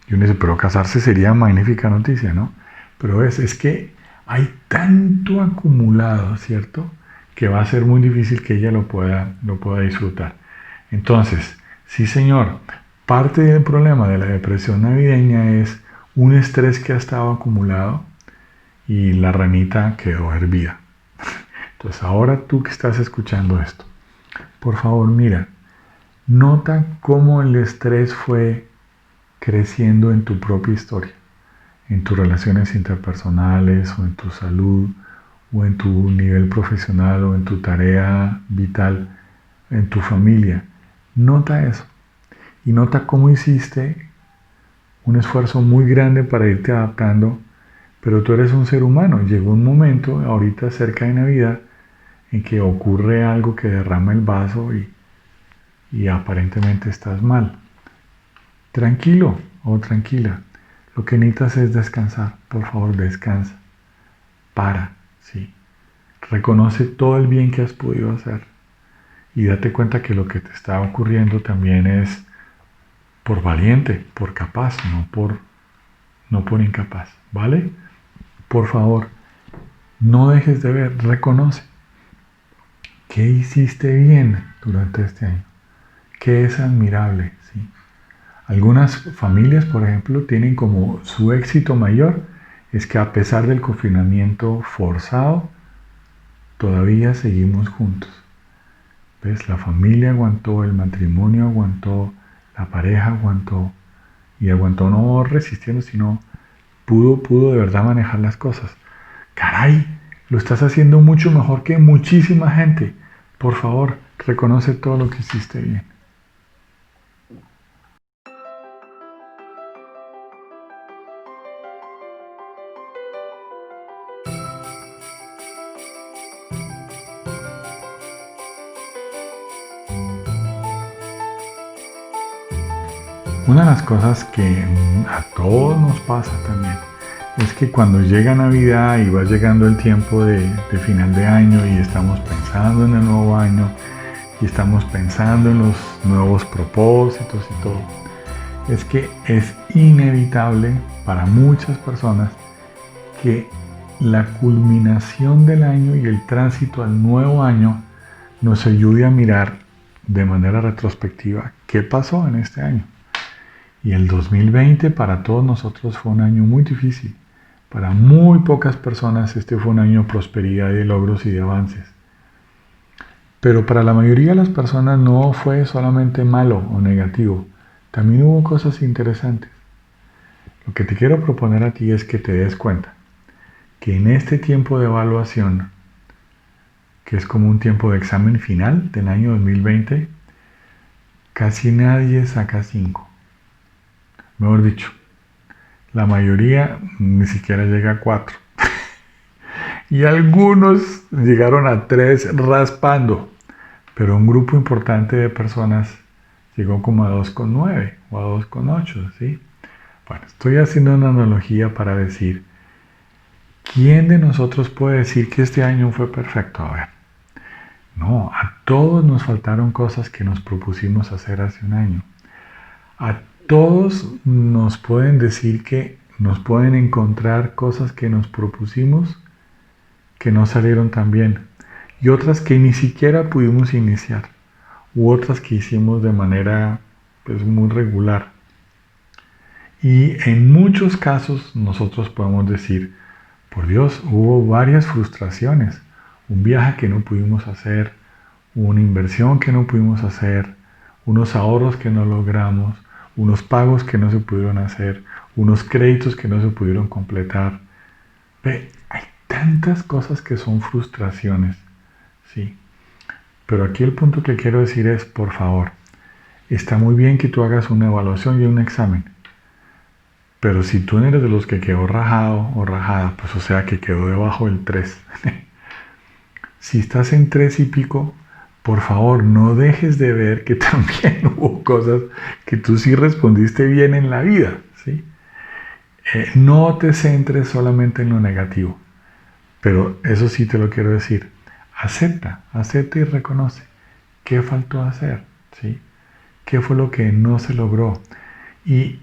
[SPEAKER 1] Y uno dice, pero casarse sería magnífica noticia, ¿no? Pero es que hay tanto acumulado, ¿cierto? Que va a ser muy difícil que ella lo pueda disfrutar. Entonces, sí señor, parte del problema de la depresión navideña es un estrés que ha estado acumulado y la ranita quedó hervida. Entonces, ahora tú que estás escuchando esto, por favor, mira, nota cómo el estrés fue creciendo en tu propia historia, en tus relaciones interpersonales o en tu salud o en tu nivel profesional o en tu tarea vital, en tu familia. Nota eso y nota cómo hiciste un esfuerzo muy grande para irte adaptando, pero tú eres un ser humano. Llegó un momento, ahorita cerca de Navidad, en que ocurre algo que derrama el vaso y aparentemente estás mal. Tranquilo o tranquila. Lo que necesitas es descansar. Por favor, descansa. Para, sí. Reconoce todo el bien que has podido hacer. Y date cuenta que lo que te está ocurriendo también es por valiente, por capaz, no por incapaz. ¿Vale? Por favor, no dejes de ver, reconoce. ¿Qué hiciste bien durante este año? ¿Qué es admirable? ¿Sí? Algunas familias, por ejemplo, tienen como su éxito mayor es que a pesar del confinamiento forzado, todavía seguimos juntos. ¿Ves? La familia aguantó, el matrimonio aguantó, la pareja aguantó y aguantó no resistiendo, sino pudo de verdad manejar las cosas. Caray, lo estás haciendo mucho mejor que muchísima gente. Por favor, reconoce todo lo que hiciste bien. Una de las cosas que a todos nos pasa también es que cuando llega Navidad y va llegando el tiempo de final de año y estamos pensando en el nuevo año y estamos pensando en los nuevos propósitos y todo, es que es inevitable para muchas personas que la culminación del año y el tránsito al nuevo año nos ayude a mirar de manera retrospectiva qué pasó en este año. Y el 2020 para todos nosotros fue un año muy difícil. Para muy pocas personas este fue un año de prosperidad y de logros y de avances. Pero para la mayoría de las personas no fue solamente malo o negativo. También hubo cosas interesantes. Lo que te quiero proponer a ti es que te des cuenta que en este tiempo de evaluación, que es como un tiempo de examen final del año 2020, casi nadie saca 5. Mejor dicho, la mayoría ni siquiera llega a 4. Y algunos llegaron a 3 raspando. Pero un grupo importante de personas llegó como a 2,9 o a 2,8, ¿sí? Bueno, estoy haciendo una analogía para decir, ¿quién de nosotros puede decir que este año fue perfecto? A ver, no, a todos nos faltaron cosas que nos propusimos hacer hace un año. A todos nos pueden decir que nos pueden encontrar cosas que nos propusimos que no salieron tan bien y otras que ni siquiera pudimos iniciar u otras que hicimos de manera pues muy regular. Y en muchos casos nosotros podemos decir, por Dios, hubo varias frustraciones, un viaje que no pudimos hacer, una inversión que no pudimos hacer, unos ahorros que no logramos, unos pagos que no se pudieron hacer, unos créditos que no se pudieron completar. Ve, hay tantas cosas que son frustraciones, ¿sí? Pero aquí el punto que quiero decir es, por favor, Está muy bien que tú hagas una evaluación y un examen, pero si tú no eres de los que quedó rajado o rajada, pues o sea que quedó debajo del 3. Si estás en 3 y pico, por favor, no dejes de ver que también hubo cosas que tú sí respondiste bien en la vida, ¿sí? No te centres solamente en lo negativo, pero eso sí te lo quiero decir. Acepta y reconoce qué faltó hacer, ¿sí? ¿Qué fue lo que no se logró? Y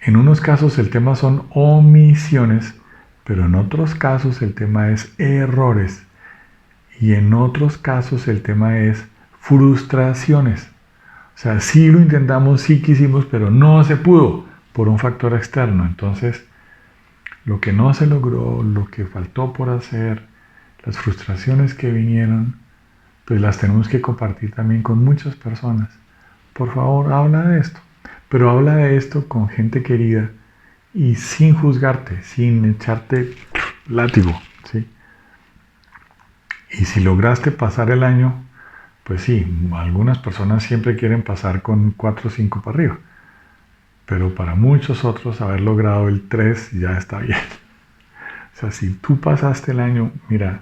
[SPEAKER 1] en unos casos el tema son omisiones, pero en otros casos el tema es errores. Y en otros casos el tema es frustraciones. O sea, sí lo intentamos, sí quisimos, pero no se pudo por un factor externo. Entonces, lo que no se logró, lo que faltó por hacer, las frustraciones que vinieron, pues las tenemos que compartir también con muchas personas. Por favor, habla de esto. Pero habla de esto con gente querida y sin juzgarte, sin echarte látigo, ¿sí? Y si lograste pasar el año, pues sí, algunas personas siempre quieren pasar con 4 o 5 para arriba, pero para muchos otros haber logrado el 3 ya está bien. O sea, si tú pasaste el año, mira,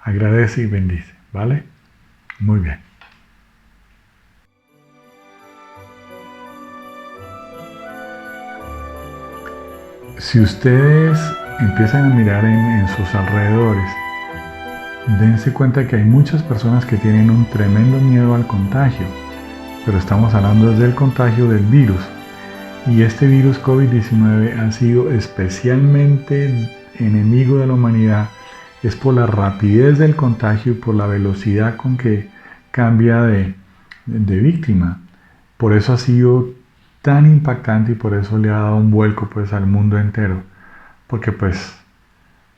[SPEAKER 1] agradece y bendice, ¿vale? Muy bien. Si ustedes empiezan a mirar en sus alrededores, dense cuenta que hay muchas personas que tienen un tremendo miedo al contagio, pero estamos hablando desde el contagio del virus. Y este virus COVID-19 ha sido especialmente enemigo de la humanidad, es por la rapidez del contagio y por la velocidad con que cambia de víctima. Por eso ha sido tan impactante y por eso le ha dado un vuelco pues al mundo entero. Porque pues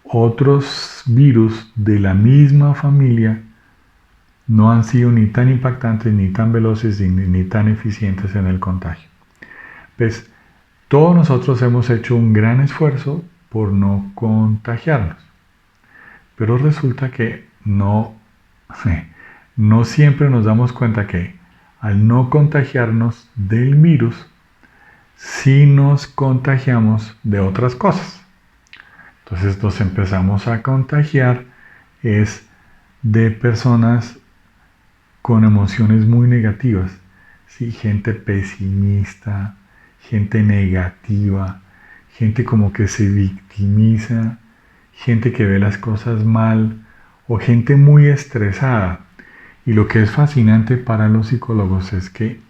[SPEAKER 1] otros virus de la misma familia no han sido ni tan impactantes, ni tan veloces, ni tan eficientes en el contagio. Pues todos nosotros hemos hecho un gran esfuerzo por no contagiarnos, pero resulta que no siempre nos damos cuenta que al no contagiarnos del virus, sí nos contagiamos de otras cosas. Entonces nos empezamos a contagiar es de personas con emociones muy negativas, ¿sí? Gente pesimista, gente negativa, gente como que se victimiza, gente que ve las cosas mal o gente muy estresada. Y lo que es fascinante para los psicólogos es que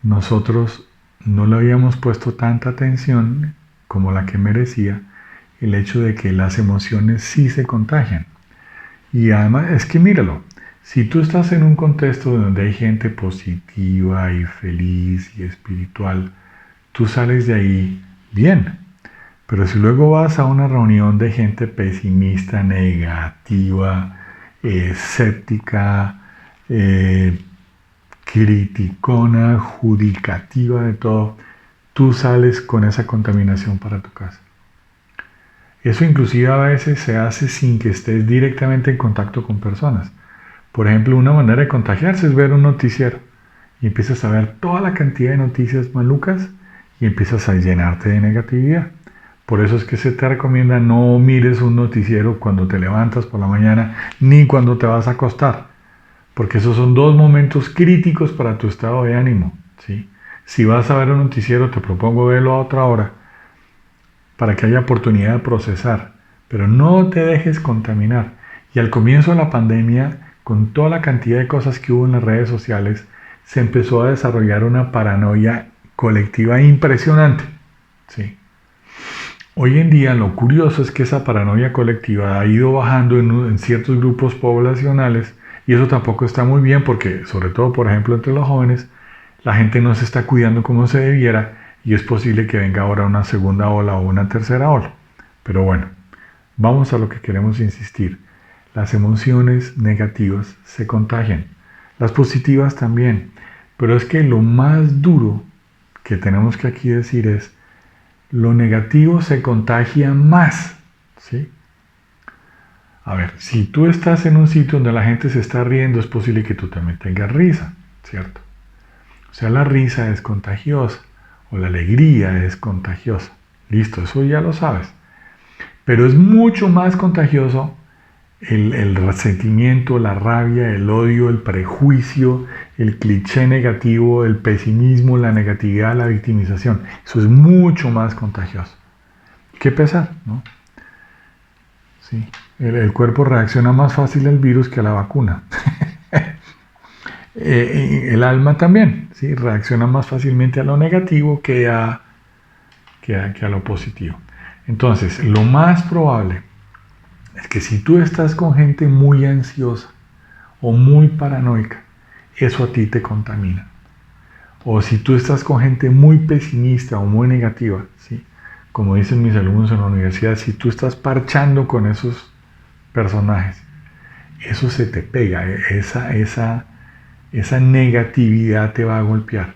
[SPEAKER 1] nosotros no le habíamos puesto tanta atención como la que merecía el hecho de que las emociones sí se contagian. Y además es que míralo, si tú estás en un contexto donde hay gente positiva y feliz y espiritual, tú sales de ahí bien. Pero si luego vas a una reunión de gente pesimista, negativa, escéptica, criticona, judicativa de todo, tú sales con esa contaminación para tu casa. Eso inclusive a veces se hace sin que estés directamente en contacto con personas. Por ejemplo, una manera de contagiarse es ver un noticiero y empiezas a ver toda la cantidad de noticias malucas y empiezas a llenarte de negatividad. Por eso es que se te recomienda no mires un noticiero cuando te levantas por la mañana ni cuando te vas a acostar, porque esos son dos momentos críticos para tu estado de ánimo, ¿sí? Si vas a ver un noticiero, te propongo verlo a otra hora para que haya oportunidad de procesar, pero no te dejes contaminar. Y al comienzo de la pandemia, con toda la cantidad de cosas que hubo en las redes sociales, se empezó a desarrollar una paranoia colectiva impresionante, ¿sí? Hoy en día lo curioso es que esa paranoia colectiva ha ido bajando en ciertos grupos poblacionales y eso tampoco está muy bien porque, sobre todo, por ejemplo, entre los jóvenes, la gente no se está cuidando como se debiera y es posible que venga ahora una segunda ola o una tercera ola. Pero bueno, vamos a lo que queremos insistir. Las emociones negativas se contagian, las positivas también, pero es que lo más duro que tenemos que aquí decir es lo negativo se contagia más, ¿sí? A ver, si tú estás en un sitio donde la gente se está riendo, es posible que tú también tengas risa, ¿cierto? O sea, la risa es contagiosa o la alegría es contagiosa. Listo, eso ya lo sabes. Pero es mucho más contagioso el resentimiento, la rabia, el odio, el prejuicio, el cliché negativo, el pesimismo, la negatividad, la victimización. Eso es mucho más contagioso. ¿Qué pesar? ¿No? Sí. El cuerpo reacciona más fácil al virus que a la vacuna. El alma también, ¿sí? Reacciona más fácilmente a lo negativo que a lo positivo. Entonces, lo más probable es que si tú estás con gente muy ansiosa o muy paranoica, eso a ti te contamina. O si tú estás con gente muy pesimista o muy negativa, ¿sí? Como dicen mis alumnos en la universidad, si tú estás parchando con esos personajes, eso se te pega, esa negatividad te va a golpear.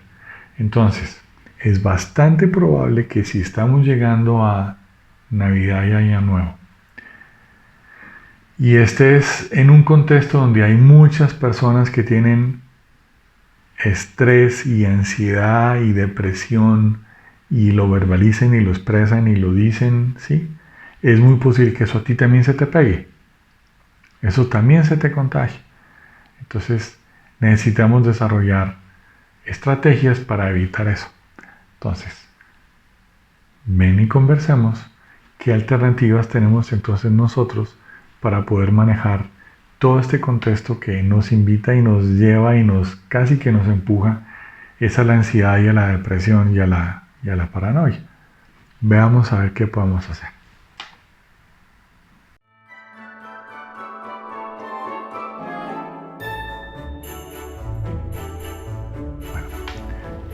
[SPEAKER 1] Entonces, es bastante probable que si estamos llegando a Navidad y Año Nuevo, y este es en un contexto donde hay muchas personas que tienen estrés y ansiedad y depresión y lo verbalizan y lo expresan y lo dicen, ¿sí? Es muy posible que eso a ti también se te pegue. Eso también se te contagie. Entonces necesitamos desarrollar estrategias para evitar eso. Entonces, ven y conversemos. ¿Qué alternativas tenemos entonces nosotros para poder manejar todo este contexto que nos invita y nos lleva y nos casi que nos empuja es a la ansiedad y a la depresión y a la paranoia? Veamos a ver qué podemos hacer.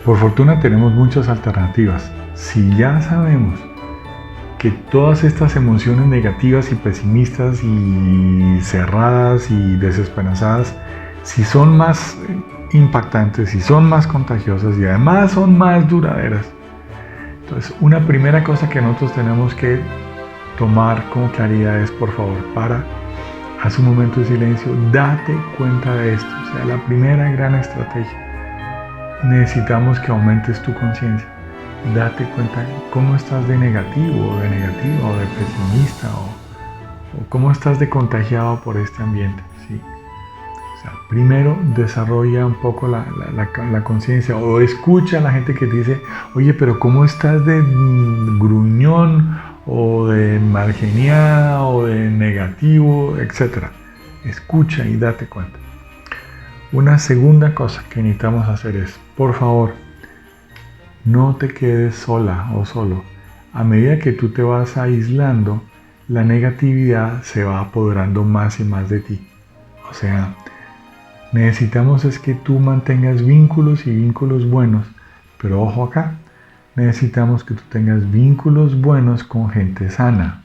[SPEAKER 1] Por fortuna tenemos muchas alternativas. Si ya sabemos que todas estas emociones negativas y pesimistas y cerradas y desesperanzadas, si son más impactantes, si son más contagiosas y además son más duraderas, entonces una primera cosa que nosotros tenemos que tomar con claridad es, por favor, haz un momento de silencio, date cuenta de esto. O sea, la primera gran estrategia. Necesitamos que aumentes tu conciencia. Date cuenta cómo estás de negativo o de negativa o de pesimista o cómo estás de contagiado por este ambiente, ¿sí? O sea, primero desarrolla un poco la conciencia o escucha a la gente que te dice, oye, pero ¿cómo estás de gruñón o de malgeniada o de negativo, etcétera? Escucha y date cuenta. Una segunda cosa que necesitamos hacer es, por favor, no te quedes sola o solo. A medida que tú te vas aislando, la negatividad se va apoderando más y más de ti. O sea, necesitamos es que tú mantengas vínculos y vínculos buenos. Pero ojo acá, necesitamos que tú tengas vínculos buenos con gente sana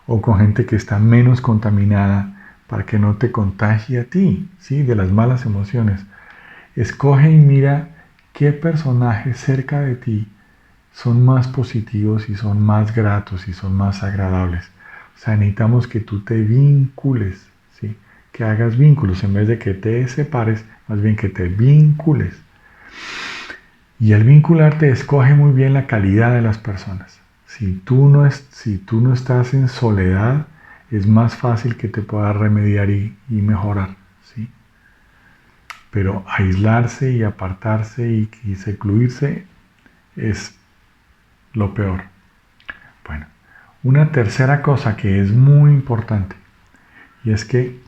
[SPEAKER 1] o con gente que está menos contaminada para que no te contagie a ti, ¿sí? De las malas emociones. Escoge y mira qué personajes cerca de ti son más positivos y son más gratos y son más agradables. O sea, necesitamos que tú te vincules, ¿sí? Que hagas vínculos en vez de que te separes, más bien que te vincules. Y al vincularte, escoge muy bien la calidad de las personas. Si tú no estás en soledad, es más fácil que te puedas remediar y mejorar, ¿sí? Pero aislarse y apartarse y secluirse es lo peor. Bueno, una tercera cosa que es muy importante, y es que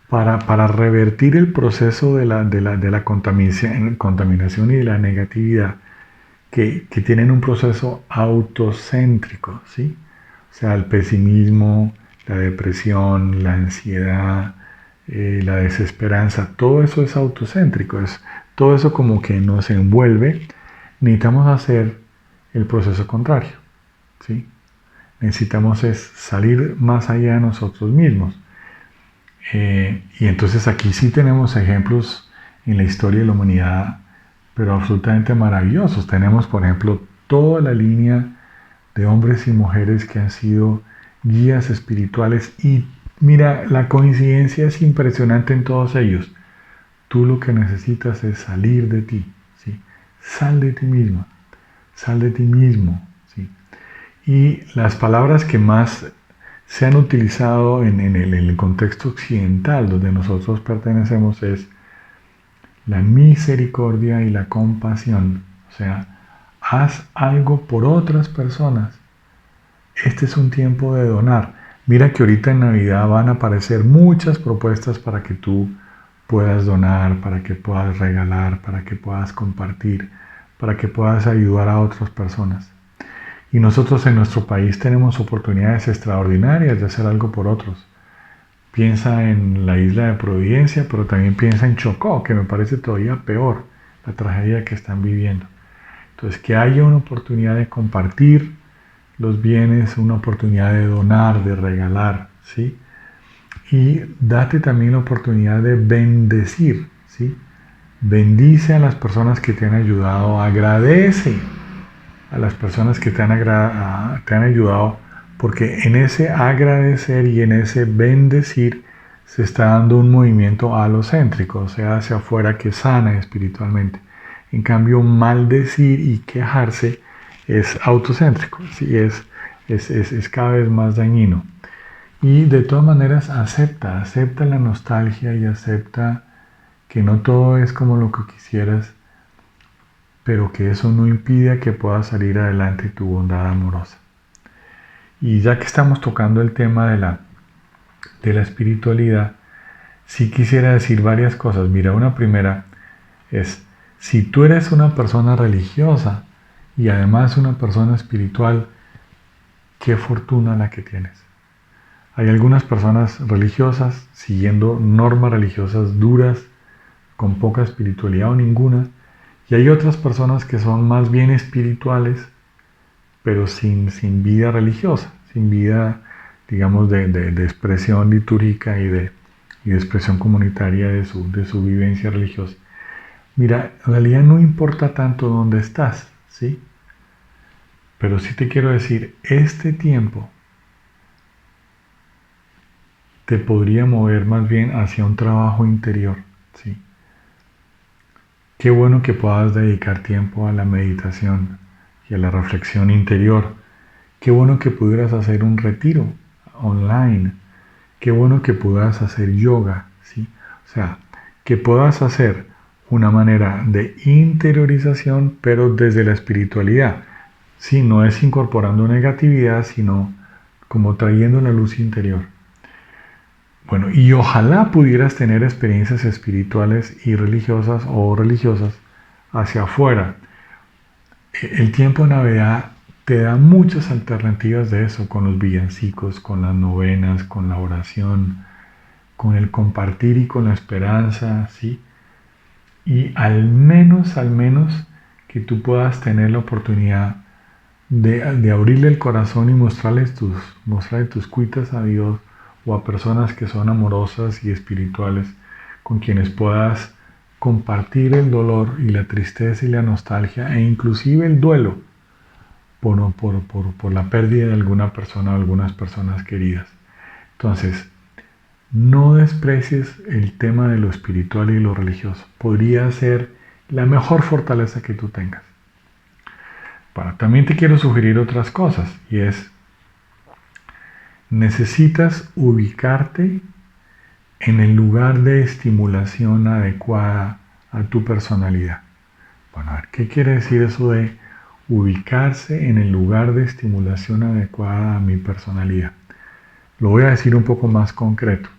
[SPEAKER 1] para revertir el proceso de la contaminación y de la negatividad, que tienen un proceso autocéntrico, ¿sí? O sea, el pesimismo, la depresión, la ansiedad, la desesperanza, todo eso es autocéntrico, todo eso como que nos envuelve. Necesitamos hacer el proceso contrario, ¿sí? Necesitamos es salir más allá de nosotros mismos. Y entonces aquí sí tenemos ejemplos en la historia de la humanidad, pero absolutamente maravillosos. Tenemos, por ejemplo, toda la línea de hombres y mujeres que han sido guías espirituales y mira, la coincidencia es impresionante en todos ellos. Tú lo que necesitas es salir de ti, ¿sí? Sal de ti misma, sal de ti mismo, ¿sí? Y las palabras que más se han utilizado en el contexto occidental donde nosotros pertenecemos es la misericordia y la compasión. O sea, haz algo por otras personas. Este es un tiempo de donar. Mira que ahorita en Navidad van a aparecer muchas propuestas para que tú puedas donar, para que puedas regalar, para que puedas compartir, para que puedas ayudar a otras personas. Y nosotros en nuestro país tenemos oportunidades extraordinarias de hacer algo por otros. Piensa en la isla de Providencia, pero también piensa en Chocó, que me parece todavía peor la tragedia que están viviendo. Entonces, que haya una oportunidad de compartir los bienes, una oportunidad de donar, de regalar, ¿sí? Y date también la oportunidad de bendecir, ¿sí? Bendice a las personas que te han ayudado, agradece a las personas que te han ayudado, porque en ese agradecer y en ese bendecir se está dando un movimiento alocéntrico, o sea, hacia afuera, que sana espiritualmente. En cambio, maldecir y quejarse es autocéntrico, ¿sí? Es cada vez más dañino. Y de todas maneras, acepta la nostalgia y acepta que no todo es como lo que quisieras, pero que eso no impide que puedas salir adelante tu bondad amorosa. Y ya que estamos tocando el tema de la espiritualidad, sí quisiera decir varias cosas. Mira, una primera es, si tú eres una persona religiosa y además una persona espiritual, qué fortuna la que tienes. Hay algunas personas religiosas siguiendo normas religiosas duras, con poca espiritualidad o ninguna, y hay otras personas que son más bien espirituales, pero sin vida religiosa, sin vida, digamos, de expresión litúrgica y de expresión comunitaria de su vivencia religiosa. Mira, en realidad no importa tanto dónde estás, ¿sí? Pero sí te quiero decir, este tiempo te podría mover más bien hacia un trabajo interior, ¿sí? Qué bueno que puedas dedicar tiempo a la meditación y a la reflexión interior. Qué bueno que pudieras hacer un retiro online. Qué bueno que puedas hacer yoga, ¿sí? O sea, que puedas hacer una manera de interiorización, pero desde la espiritualidad. Sí, no es incorporando negatividad, sino como trayendo la luz interior. Bueno, y ojalá pudieras tener experiencias espirituales y religiosas o religiosas hacia afuera. El tiempo de Navidad te da muchas alternativas de eso, con los villancicos, con las novenas, con la oración, con el compartir y con la esperanza, ¿sí? Y al menos que tú puedas tener la oportunidad de abrirle el corazón y mostrarle tus cuitas a Dios o a personas que son amorosas y espirituales, con quienes puedas compartir el dolor y la tristeza y la nostalgia e inclusive el duelo por la pérdida de alguna persona o algunas personas queridas. Entonces, no desprecies el tema de lo espiritual y lo religioso. Podría ser la mejor fortaleza que tú tengas. Bueno, también te quiero sugerir otras cosas, y es, necesitas ubicarte en el lugar de estimulación adecuada a tu personalidad. Bueno, a ver, ¿qué quiere decir eso de ubicarse en el lugar de estimulación adecuada a mi personalidad? Lo voy a decir un poco más concreto.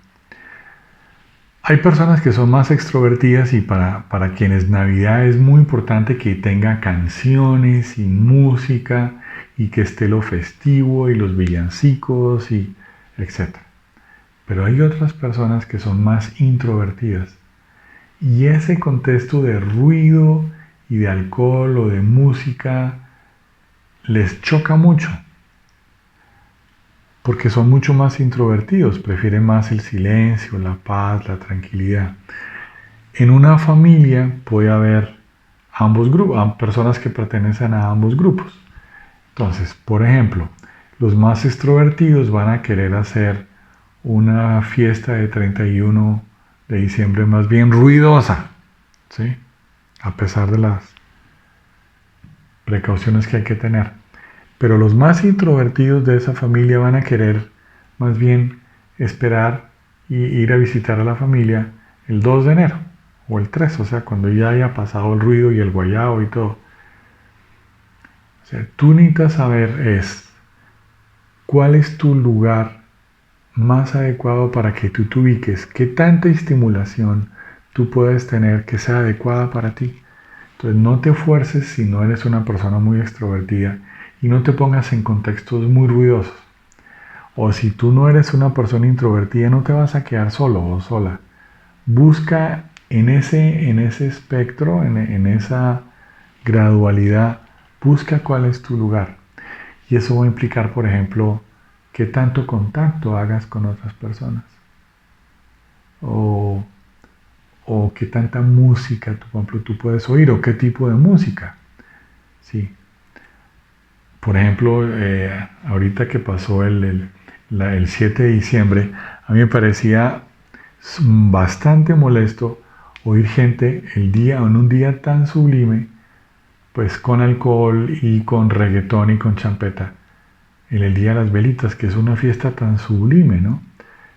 [SPEAKER 1] Hay personas que son más extrovertidas y para quienes Navidad es muy importante que tenga canciones y música y que esté lo festivo y los villancicos y etc. Pero hay otras personas que son más introvertidas y ese contexto de ruido y de alcohol o de música les choca mucho porque son mucho más introvertidos, prefieren más el silencio, la paz, la tranquilidad. En una familia puede haber ambos grupos, personas que pertenecen a ambos grupos. Entonces, por ejemplo, los más extrovertidos van a querer hacer una fiesta de 31 de diciembre más bien ruidosa, ¿sí? A pesar de las precauciones que hay que tener. Pero los más introvertidos de esa familia van a querer más bien esperar y ir a visitar a la familia el 2 de enero o el 3, o sea, cuando ya haya pasado el ruido y el guayao y todo. O sea, tú necesitas saber cuál es tu lugar más adecuado para que tú te ubiques, qué tanta estimulación tú puedes tener que sea adecuada para ti. Entonces no te fuerces si no eres una persona muy extrovertida y no te pongas en contextos muy ruidosos. O si tú no eres una persona introvertida, no te vas a quedar solo o sola. Busca en ese espectro, en esa gradualidad, busca cuál es tu lugar. Y eso va a implicar, por ejemplo, qué tanto contacto hagas con otras personas. O, o qué tanta música, por ejemplo, tú puedes oír, o qué tipo de música. Sí. Por ejemplo, ahorita que pasó el 7 de diciembre, a mí me parecía bastante molesto oír gente en un día tan sublime, pues con alcohol y con reggaetón y con champeta, en el Día de las Velitas, que es una fiesta tan sublime, ¿no?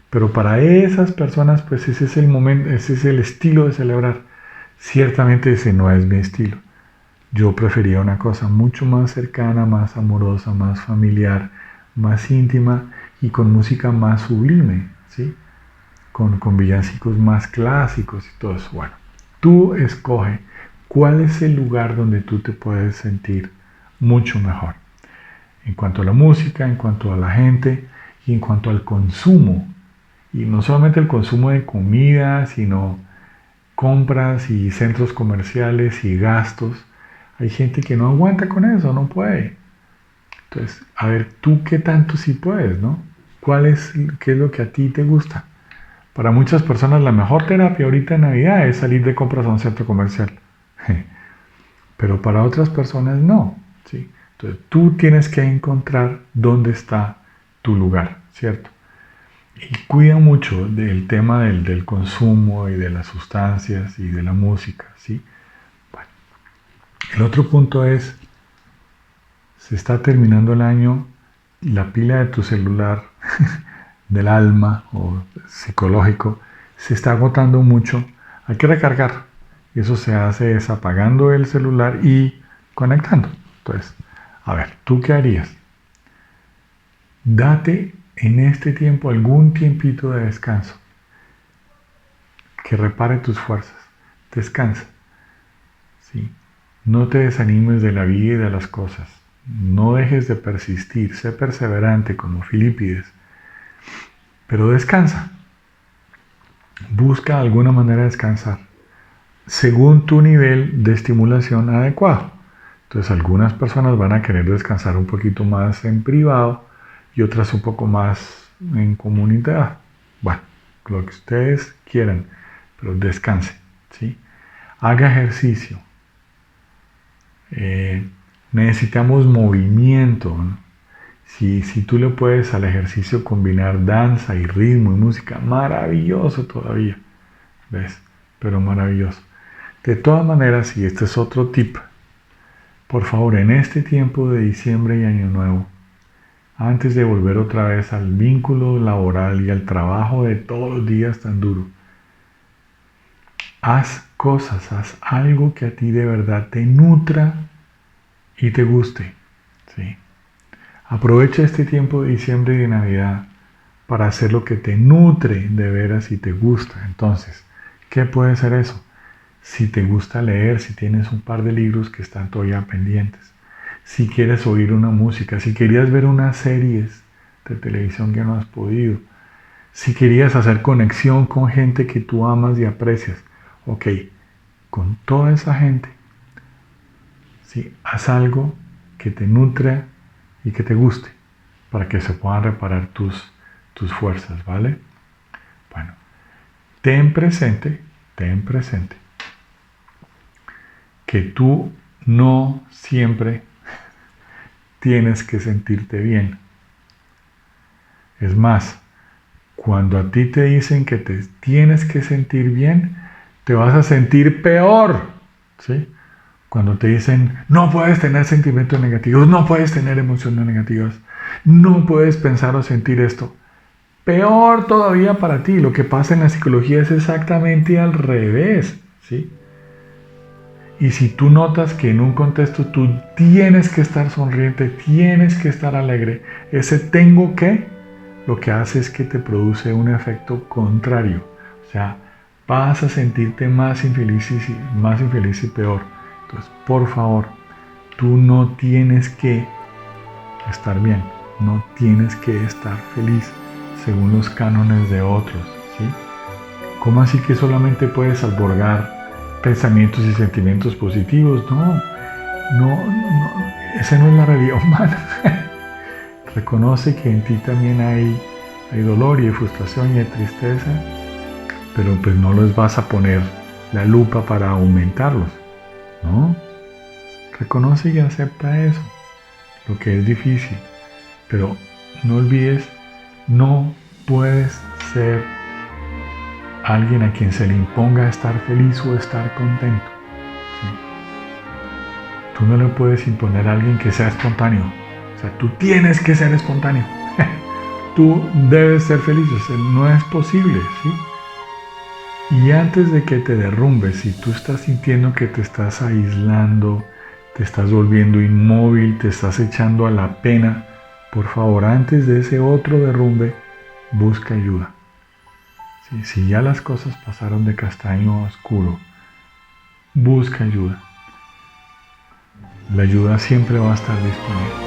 [SPEAKER 1] Pero para esas personas, pues ese es el momento, ese es el estilo de celebrar. Ciertamente ese no es mi estilo. Yo prefería una cosa mucho más cercana, más amorosa, más familiar, más íntima y con música más sublime, ¿sí? Con villancicos más clásicos y todo eso. Bueno, tú escoge cuál es el lugar donde tú te puedes sentir mucho mejor. En cuanto a la música, en cuanto a la gente y en cuanto al consumo. Y no solamente el consumo de comida, sino compras y centros comerciales y gastos. Hay gente que no aguanta con eso, no puede. Entonces, a ver, tú qué tanto sí puedes, ¿no? ¿Qué es lo que a ti te gusta? Para muchas personas la mejor terapia ahorita en Navidad es salir de compras a un centro comercial. Pero para otras personas no, ¿sí? Entonces, tú tienes que encontrar dónde está tu lugar, ¿cierto? Y cuida mucho del tema del consumo y de las sustancias y de la música, ¿sí? Bueno, el otro punto es, se está terminando el año, la pila de tu celular, del alma o psicológico, se está agotando mucho, hay que recargar. Y eso se hace es apagando el celular y conectando. Entonces, a ver, ¿tú qué harías? Date en este tiempo algún tiempito de descanso que repare tus fuerzas. Descansa. ¿Sí? No te desanimes de la vida y de las cosas. No dejes de persistir. Sé perseverante como Filipides. Pero descansa. Busca alguna manera de descansar según tu nivel de estimulación adecuado. Entonces algunas personas van a querer descansar un poquito más en privado y otras un poco más en comunidad. Bueno, lo que ustedes quieran, pero descanse, ¿sí? Haga ejercicio. Necesitamos movimiento, ¿no? Si tú le puedes al ejercicio combinar danza y ritmo y música, maravilloso todavía, ¿ves? Pero maravilloso. De todas maneras, y este es otro tip, por favor, en este tiempo de diciembre y año nuevo, antes de volver otra vez al vínculo laboral y al trabajo de todos los días tan duro, haz cosas, haz algo que a ti de verdad te nutra y te guste, ¿sí? Aprovecha este tiempo de diciembre y de Navidad para hacer lo que te nutre de veras y te gusta. Entonces, ¿qué puede ser eso? Si te gusta leer, si tienes un par de libros que están todavía pendientes, si quieres oír una música, si querías ver unas series de televisión que no has podido, si querías hacer conexión con gente que tú amas y aprecias, ok, con toda esa gente, ¿sí? Haz algo que te nutra y que te guste para que se puedan reparar tus fuerzas, ¿vale? Bueno, ten presente que tú no siempre tienes que sentirte bien. Es más, Cuando a ti te dicen que te tienes que sentir bien, te vas a sentir peor, ¿sí? Cuando te dicen, no puedes tener sentimientos negativos, no puedes tener emociones negativas, no puedes pensar o sentir esto, peor todavía para ti. Lo que pasa en la psicología es exactamente al revés, ¿sí? Y si tú notas que en un contexto tú tienes que estar sonriente, tienes que estar alegre, ese tengo que, lo que hace es que te produce un efecto contrario. O sea, vas a sentirte más infeliz y peor. Entonces, por favor, tú no tienes que estar bien, no tienes que estar feliz según los cánones de otros, ¿sí? ¿Cómo así que solamente puedes albergar pensamientos y sentimientos positivos? No, esa no es la realidad humana. Reconoce que en ti también hay dolor y hay frustración y hay tristeza, pero pues no les vas a poner la lupa para aumentarlos, ¿no? Reconoce y acepta eso, lo que es difícil, pero no olvides, no puedes ser alguien a quien se le imponga estar feliz o estar contento, ¿sí? Tú no le puedes imponer a alguien que sea espontáneo. O sea, tú tienes que ser espontáneo. Tú debes ser feliz. O sea, no es posible, ¿sí? Y antes de que te derrumbes, si tú estás sintiendo que te estás aislando, te estás volviendo inmóvil, te estás echando a la pena, por favor, antes de ese otro derrumbe, busca ayuda. ¿Sí? Si ya las cosas pasaron de castaño a oscuro, busca ayuda. La ayuda siempre va a estar disponible.